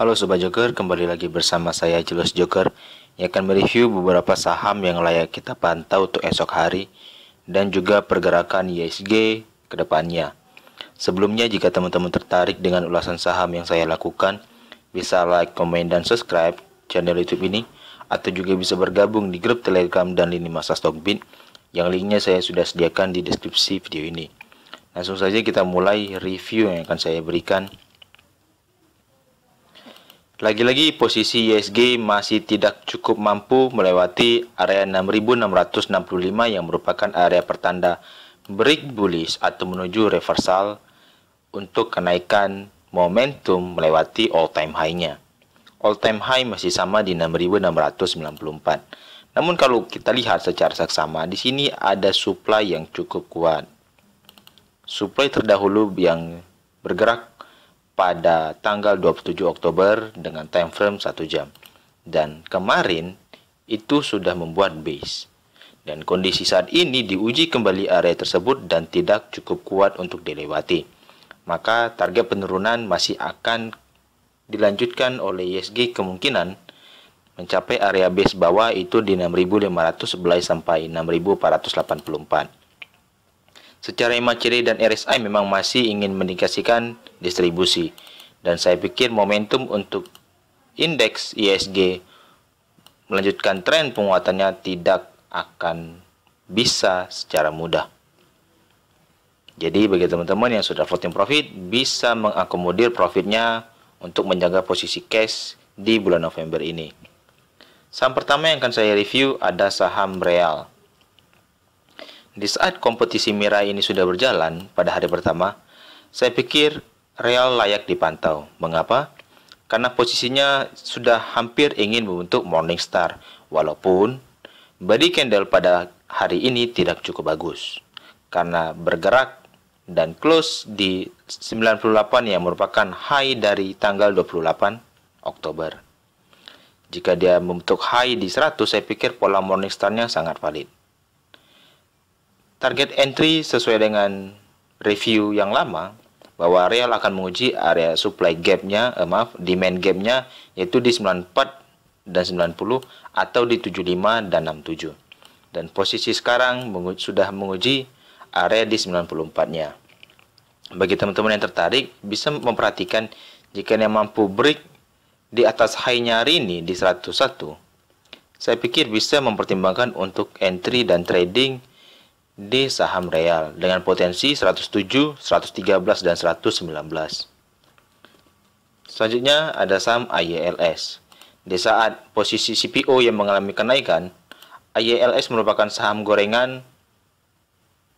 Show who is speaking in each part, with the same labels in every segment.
Speaker 1: Halo Sobat Joker, kembali lagi bersama saya Julius Joker yang akan mereview beberapa saham yang layak kita pantau untuk esok hari dan juga pergerakan IHSG ke depannya. Sebelumnya, jika teman-teman tertarik dengan ulasan saham yang saya lakukan, bisa like, komen, dan subscribe channel YouTube ini, atau juga bisa bergabung di grup Telegram dan lini masa Stockbit yang linknya saya sudah sediakan di deskripsi video ini. Langsung saja kita mulai review yang akan saya berikan. Lagi-lagi posisi IHSG masih tidak cukup mampu melewati area 6665 yang merupakan area pertanda break bullish atau menuju reversal untuk kenaikan momentum melewati all time high-nya. All time high masih sama di 6694. Namun kalau kita lihat secara saksama, di sini ada supply yang cukup kuat. Supply terdahulu yang bergerak pada tanggal 27 Oktober dengan time frame 1 jam. Dan kemarin itu sudah membuat base. Dan kondisi saat ini diuji kembali area tersebut dan tidak cukup kuat untuk dilewati. Maka target penurunan masih akan dilanjutkan oleh IHSG kemungkinan mencapai area base bawah itu di 6511 sampai 6484. Secara MACD dan RSI memang masih ingin mengindikasikan distribusi, dan saya pikir momentum untuk indeks IHSG melanjutkan tren penguatannya tidak akan bisa secara mudah. Jadi bagi teman-teman yang sudah floating profit, bisa mengakomodir profitnya untuk menjaga posisi cash di bulan November ini. Saham pertama yang akan saya review ada saham Real. Di saat kompetisi merah ini sudah berjalan pada hari pertama, saya pikir Real layak dipantau. Mengapa? Karena posisinya sudah hampir ingin membentuk Morningstar, walaupun body candle pada hari ini tidak cukup bagus. Karena bergerak dan close di 98 yang merupakan high dari tanggal 28 Oktober. Jika dia membentuk high di 100, saya pikir pola Morningstar-nya sangat valid. Target entry sesuai dengan review yang lama bahwa Real akan menguji area supply gap-nya, demand gap-nya yaitu di 94 dan 90 atau di 75 dan 67. Dan posisi sekarang sudah menguji area di 94-nya. Bagi teman-teman yang tertarik bisa memperhatikan jika dia mampu break di atas high-nya hari ini di 101. Saya pikir bisa mempertimbangkan untuk entry dan trading di saham Real dengan potensi 107, 113, dan 119. Selanjutnya ada saham IELS. Di saat posisi CPO yang mengalami kenaikan, IELS merupakan saham gorengan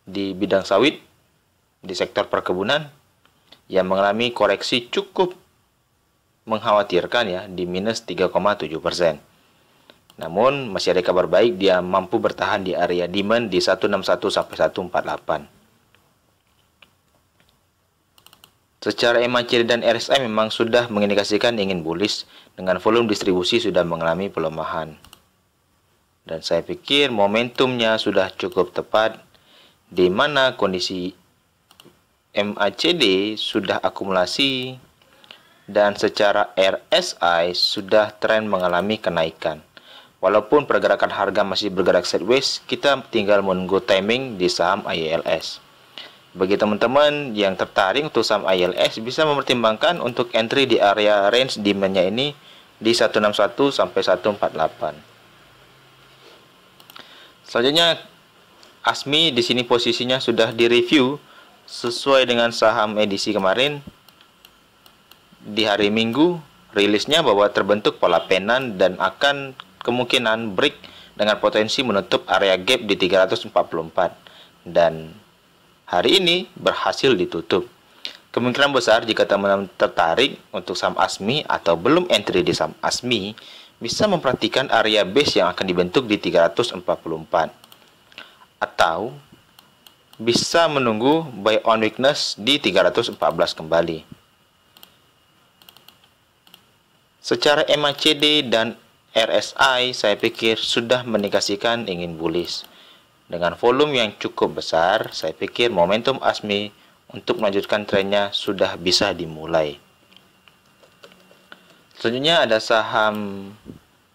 Speaker 1: di bidang sawit di sektor perkebunan yang mengalami koreksi cukup mengkhawatirkan ya di minus 3,7%. Namun masih ada kabar baik, dia mampu bertahan di area demand di 161 sampai 148. Secara MACD dan RSI memang sudah mengindikasikan ingin bullish dengan volume distribusi sudah mengalami pelemahan. Dan saya pikir momentumnya sudah cukup tepat di mana kondisi MACD sudah akumulasi dan secara RSI sudah tren mengalami kenaikan. Walaupun pergerakan harga masih bergerak sideways, kita tinggal menunggu timing di saham IELS. Bagi teman-teman yang tertarik untuk saham IELS, bisa mempertimbangkan untuk entry di area range demand-nya ini di 161 sampai 148. Selanjutnya, ASMI di sini posisinya sudah direview sesuai dengan saham edisi kemarin. Di hari Minggu, rilisnya bahwa terbentuk pola penan dan akan kemungkinan break dengan potensi menutup area gap di 344 dan hari ini berhasil ditutup. Kemungkinan besar jika teman-teman tertarik untuk saham ASMI atau belum entry di saham ASMI bisa memperhatikan area base yang akan dibentuk di 344 atau bisa menunggu buy on weakness di 314 kembali. Secara MACD dan RSI saya pikir sudah mengindikasikan ingin bullish. Dengan volume yang cukup besar, saya pikir momentum ASMI untuk melanjutkan trennya sudah bisa dimulai. Selanjutnya ada saham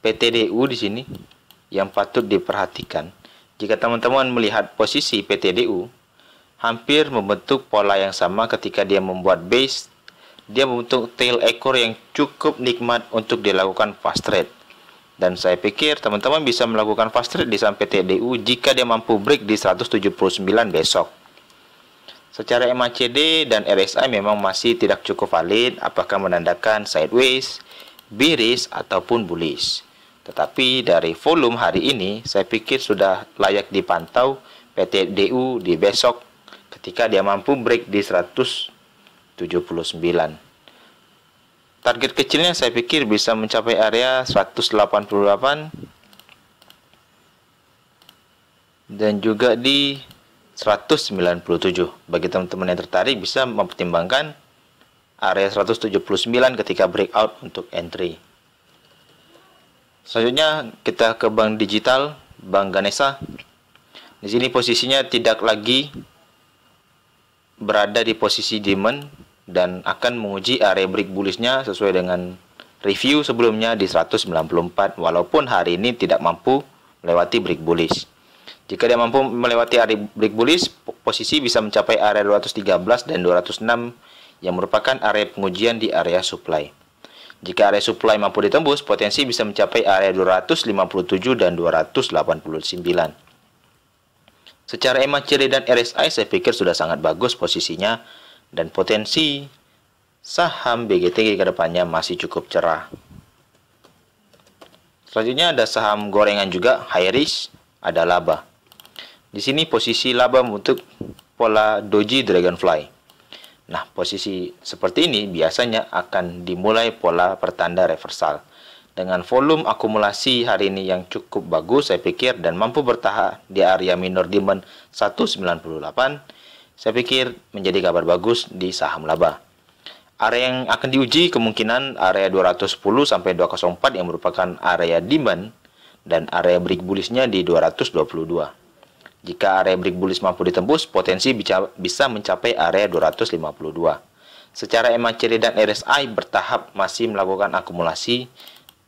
Speaker 1: PTDU di sini yang patut diperhatikan. Jika teman-teman melihat posisi PTDU, hampir membentuk pola yang sama ketika dia membuat base. Dia membentuk tail ekor yang cukup nikmat untuk dilakukan fast trade. Dan saya pikir teman-teman bisa melakukan fast trade di saham PTDU jika dia mampu break di 179 besok. Secara MACD dan RSI memang masih tidak cukup valid apakah menandakan sideways, bearish ataupun bullish. Tetapi dari volume hari ini saya pikir sudah layak dipantau PTDU di besok ketika dia mampu break di 179. Target kecilnya saya pikir bisa mencapai area 188 dan juga di 197. Bagi teman-teman yang tertarik bisa mempertimbangkan area 179 ketika breakout untuk entry. Selanjutnya kita ke bank digital, Bank Ganesha. Di sini posisinya tidak lagi berada di posisi demand dan akan menguji area break bullishnya sesuai dengan review sebelumnya di 194 walaupun hari ini tidak mampu melewati break bullish. Jika dia mampu melewati area break bullish, posisi bisa mencapai area 213 dan 206 yang merupakan area pengujian di area supply. Jika area supply mampu ditembus, potensi bisa mencapai area 257 dan 289. Secara MACD dan RSI saya pikir sudah sangat bagus posisinya dan potensi saham BGTG ke depannya masih cukup cerah. Selanjutnya ada saham gorengan juga, high risk, ada laba. Di sini posisi laba membentuk pola doji dragonfly. Nah, posisi seperti ini biasanya akan dimulai pola pertanda reversal. Dengan volume akumulasi hari ini yang cukup bagus saya pikir dan mampu bertahan di area minor demand 198, saya pikir menjadi kabar bagus di saham laba. Area yang akan diuji kemungkinan area 210 sampai 204 yang merupakan area demand dan area break bullishnya di 222. Jika area break bullish mampu ditembus, potensi bisa mencapai area 252. Secara MACD dan RSI bertahap masih melakukan akumulasi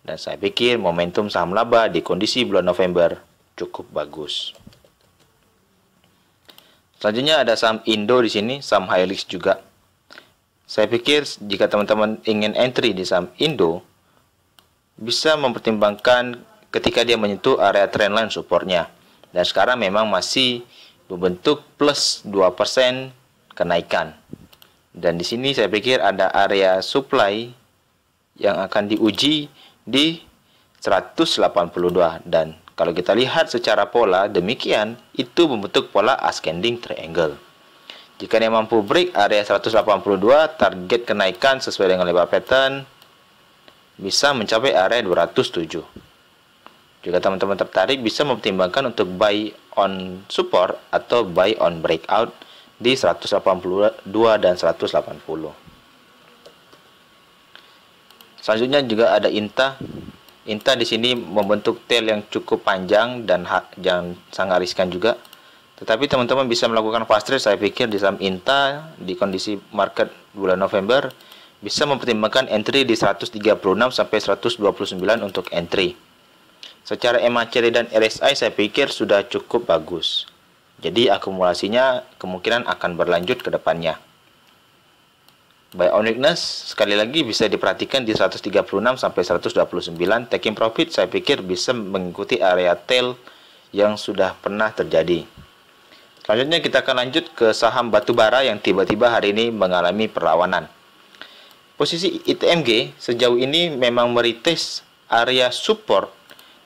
Speaker 1: dan saya pikir momentum saham laba di kondisi bulan November cukup bagus. Selanjutnya ada saham Indo di sini, saham high risk juga. Saya pikir jika teman-teman ingin entry di saham Indo, bisa mempertimbangkan ketika dia menyentuh area trendline supportnya. Dan sekarang memang masih membentuk plus 2% kenaikan. Dan di sini saya pikir ada area supply yang akan diuji di 182 dan kalau kita lihat secara pola demikian, itu membentuk pola ascending triangle. Jika dia mampu break area 182, target kenaikan sesuai dengan lebar pattern bisa mencapai area 207. Jika teman-teman tertarik, bisa mempertimbangkan untuk buy on support atau buy on breakout di 182 dan 180. Selanjutnya juga ada INTA. INTA di sini membentuk tail yang cukup panjang dan sangat riskan juga. Tetapi teman-teman bisa melakukan fast trade saya pikir di saham INTA di kondisi market bulan November bisa mempertimbangkan entry di 136 sampai 129 untuk entry. Secara MACD dan RSI saya pikir sudah cukup bagus. Jadi akumulasinya kemungkinan akan berlanjut ke depannya. Buy on weakness sekali lagi bisa diperhatikan di 136 sampai 129. Taking profit saya pikir bisa mengikuti area tail yang sudah pernah terjadi. Selanjutnya kita akan lanjut ke saham batubara yang tiba-tiba hari ini mengalami perlawanan. Posisi ITMG sejauh ini memang meretest area support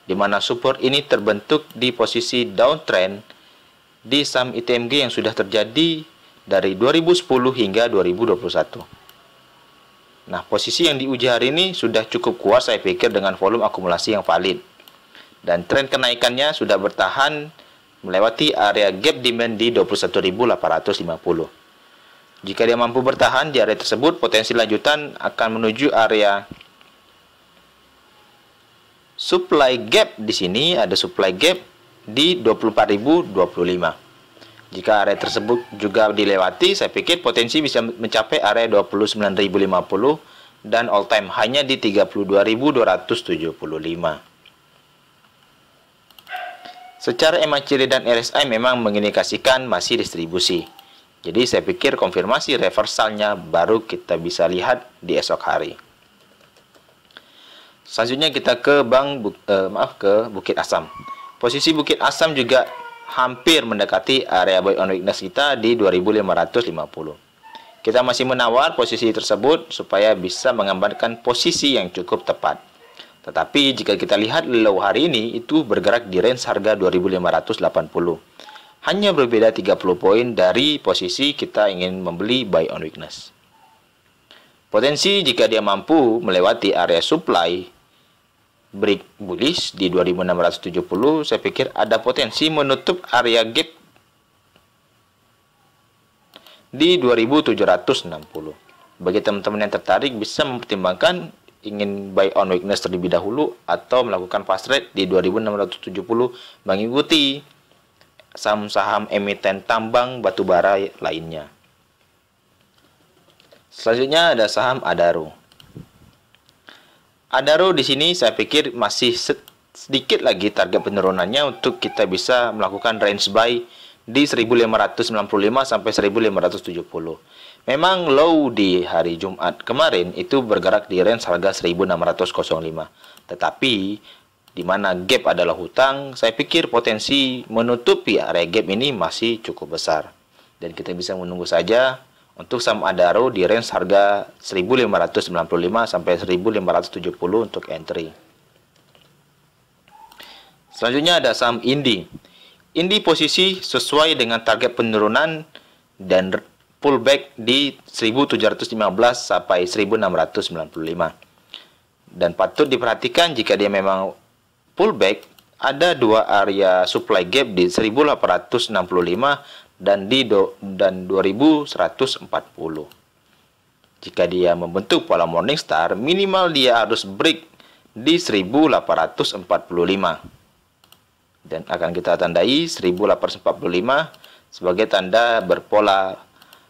Speaker 1: di mana support ini terbentuk di posisi downtrend di saham ITMG yang sudah terjadi dari 2010 hingga 2021. Nah, posisi yang diuji hari ini sudah cukup kuat saya pikir dengan volume akumulasi yang valid. Dan tren kenaikannya sudah bertahan melewati area gap demand di 21.850. Jika dia mampu bertahan di area tersebut, potensi lanjutan akan menuju area supply gap. Di sini ada supply gap di 24.025. Jika area tersebut juga dilewati, saya pikir potensi bisa mencapai area 29.050 dan all time high-nya di 32.275. Secara MACD dan RSI memang mengindikasikan masih distribusi. Jadi saya pikir konfirmasi reversalnya baru kita bisa lihat di esok hari. Selanjutnya kita ke Bukit Asam. Posisi Bukit Asam juga hampir mendekati area buy on weakness kita di 2550. Kita masih menawar posisi tersebut supaya bisa menggambarkan posisi yang cukup tepat. Tetapi jika kita lihat low hari ini itu bergerak di range harga 2580. Hanya berbeda 30 poin dari posisi kita ingin membeli buy on weakness. Potensi jika dia mampu melewati area supply break bullish di 2670, saya pikir ada potensi menutup area gap di 2760. Bagi teman-teman yang tertarik bisa mempertimbangkan ingin buy on weakness terlebih dahulu atau melakukan fast trade di 2670 mengikuti saham-saham emiten tambang batubara lainnya. Selanjutnya ada saham Adaro. Adaro di sini saya pikir masih sedikit lagi target penurunannya untuk kita bisa melakukan range buy di 1595 sampai 1570. Memang low di hari Jumat kemarin itu bergerak di range harga 1605. Tetapi di mana gap adalah hutang, saya pikir potensi menutupi area gap ini masih cukup besar. Dan kita bisa menunggu saja untuk saham Adaro di range harga 1595 sampai 1570 untuk entry. Selanjutnya ada saham Indi. Indi posisi sesuai dengan target penurunan dan pullback di 1715 sampai 1695. Dan patut diperhatikan jika dia memang pullback, ada dua area supply gap di 1865 dan 2140. Jika dia membentuk pola Morningstar, minimal dia harus break di 1845. Dan akan kita tandai 1845 sebagai tanda berpola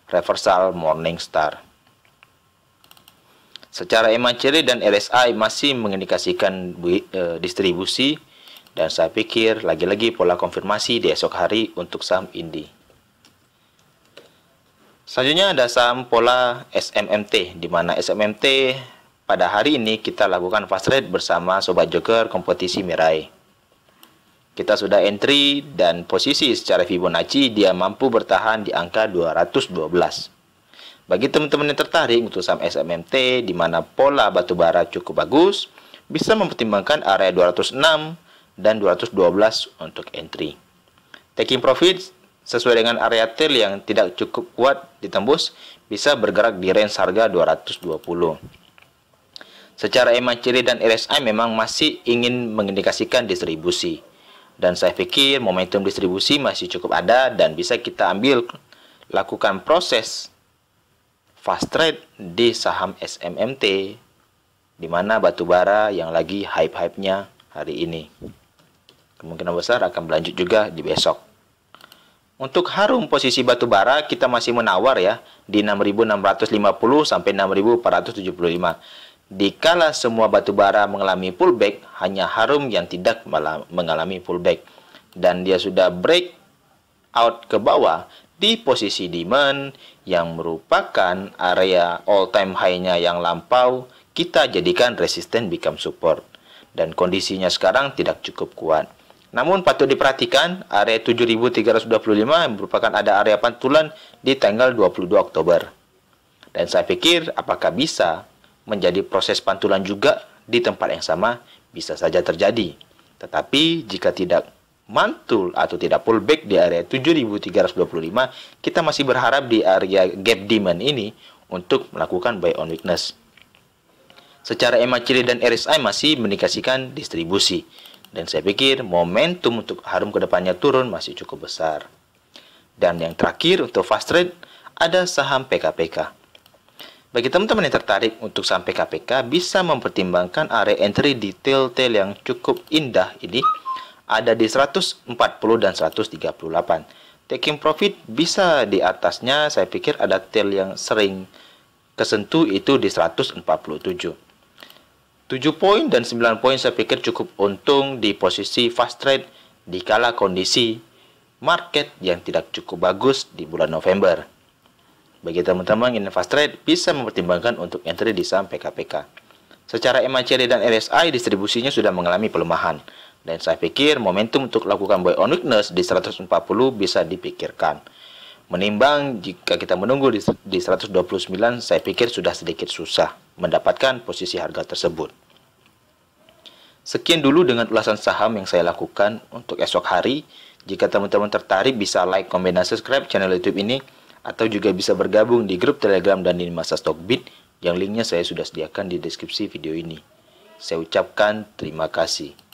Speaker 1: reversal Morningstar. Secara MACD dan RSI masih mengindikasikan distribusi, dan saya pikir lagi-lagi pola konfirmasi di esok hari untuk saham Indi. Selanjutnya ada saham pola SMMT, di mana SMMT pada hari ini kita lakukan fast trade bersama Sobat Joker kompetisi Mirai. Kita sudah entry dan posisi secara Fibonacci dia mampu bertahan di angka 212. Bagi teman-teman yang tertarik untuk saham SMMT di mana pola batubara cukup bagus, bisa mempertimbangkan area 206 dan 212 untuk entry. Taking profit sesuai dengan area tail yang tidak cukup kuat ditembus, bisa bergerak di range harga 220. Secara MACD dan RSI memang masih ingin mengindikasikan distribusi. Dan saya pikir momentum distribusi masih cukup ada dan bisa kita lakukan proses fast trade di saham SMMT di mana batubara yang lagi hype-hype-nya hari ini. Kemungkinan besar akan berlanjut juga di besok. Untuk harum posisi batubara kita masih menawar ya di 6.650 sampai 6.475. Dikala semua batubara mengalami pullback, hanya harum yang tidak mengalami pullback. Dan dia sudah break out ke bawah di posisi demand yang merupakan area all time high-nya yang lampau, kita jadikan resisten become support. Dan kondisinya sekarang tidak cukup kuat. Namun patut diperhatikan area 7.325 merupakan ada area pantulan di tanggal 22 Oktober. Dan saya pikir apakah bisa menjadi proses pantulan juga di tempat yang sama, bisa saja terjadi. Tetapi jika tidak mantul atau tidak pullback di area 7.325, kita masih berharap di area gap demand ini untuk melakukan buy on weakness. Secara MACD dan RSI masih mengindikasikan distribusi. Dan saya pikir momentum untuk harum ke depannya turun masih cukup besar. Dan yang terakhir untuk fast trade ada saham PKPK. Bagi teman-teman yang tertarik untuk saham PKPK bisa mempertimbangkan area entry di tail-tail yang cukup indah ini ada di 140 dan 138. Taking profit bisa di atasnya, saya pikir ada tail yang sering kesentuh itu di 147. 7 poin dan 9 poin saya pikir cukup untung di posisi fast trade di kala kondisi market yang tidak cukup bagus di bulan November. Bagi teman-teman yang fast trade bisa mempertimbangkan untuk entry di saham PKPK. Secara MACD dan RSI distribusinya sudah mengalami pelemahan, dan saya pikir momentum untuk lakukan buy on weakness di 140 bisa dipikirkan. Menimbang jika kita menunggu di 129, saya pikir sudah sedikit susah mendapatkan posisi harga tersebut. Sekian dulu dengan ulasan saham yang saya lakukan untuk esok hari. Jika teman-teman tertarik bisa like, komen, dan subscribe channel YouTube ini, atau juga bisa bergabung di grup Telegram dan di masa Stockbit yang linknya saya sudah sediakan di deskripsi video ini. Saya ucapkan terima kasih.